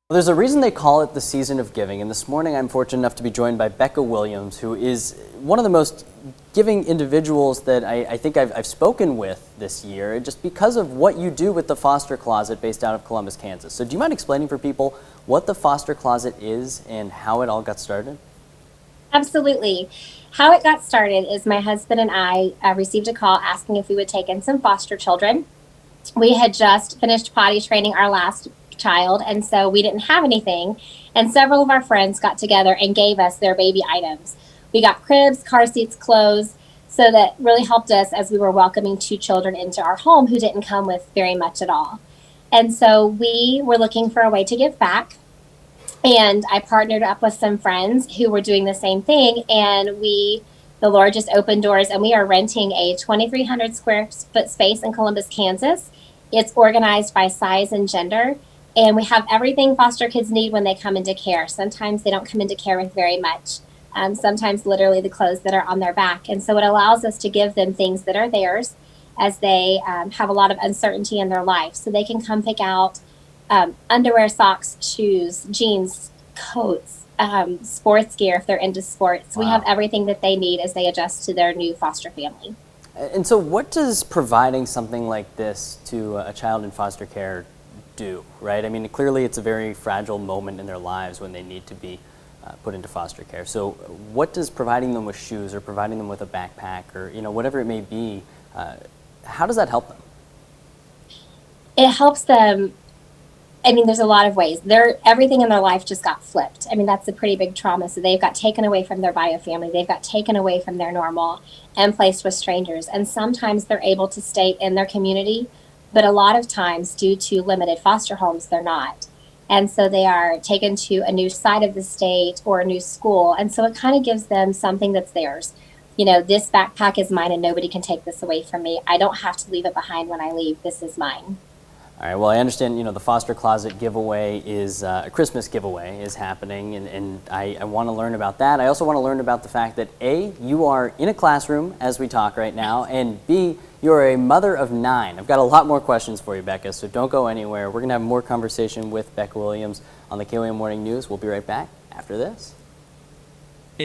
Well, there's a reason they call it the season of giving, and this morning I'm fortunate enough to be joined by Becca Williams, who is one of the most giving individuals that I think I've spoken with this year, just because of what you do with the Foster Closet based out of Columbus, Kansas. So do you mind explaining for people what the Foster Closet is and how it all got started? Absolutely. How it got started is my husband and I received a call asking if we would take in some foster children. We had just finished potty training our last child, and so we didn't have anything. And several of our friends got together and gave us their baby items. We got cribs, car seats, clothes. So that really helped us as we were welcoming two children into our home who didn't come with very much at all. And so we were looking for a way to give back. And I partnered up with some friends who were doing the same thing. And the Lord just opened doors, and we are renting a 2,300 square foot space in Columbus, Kansas. It's organized by size and gender. And we have everything foster kids need when they come into care. Sometimes they don't come into care with very much. Sometimes literally the clothes that are on their back. And so it allows us to give them things that are theirs as they have a lot of uncertainty in their life. So they can come pick out underwear, socks, shoes, jeans, coats, sports gear if they're into sports. We have everything that they need as they adjust to their new foster family. And so what does providing something like this to a child in foster care do, right? I mean, clearly it's a very fragile moment in their lives when they need to be put into foster care. So what does providing them with shoes or providing them with a backpack or, whatever it may be, how does that help them? It helps them. I mean, there's a lot of ways. Everything in their life just got flipped. I mean, that's a pretty big trauma. So they've got taken away from their bio family. They've got taken away from their normal and placed with strangers. And sometimes they're able to stay in their community, but a lot of times, due to limited foster homes, they're not. And so they are taken to a new side of the state or a new school. And so it kind of gives them something that's theirs. This backpack is mine and nobody can take this away from me. I don't have to leave it behind when I leave. This is mine. All right, well, I understand, the Foster Closet giveaway is, a Christmas giveaway is happening, and I want to learn about that. I also want to learn about the fact that A, you are in a classroom as we talk right now, and B, you're a mother of 9. I've got a lot more questions for you, Becca, so don't go anywhere. We're going to have more conversation with Becca Williams on the KOAM Morning News. We'll be right back after this.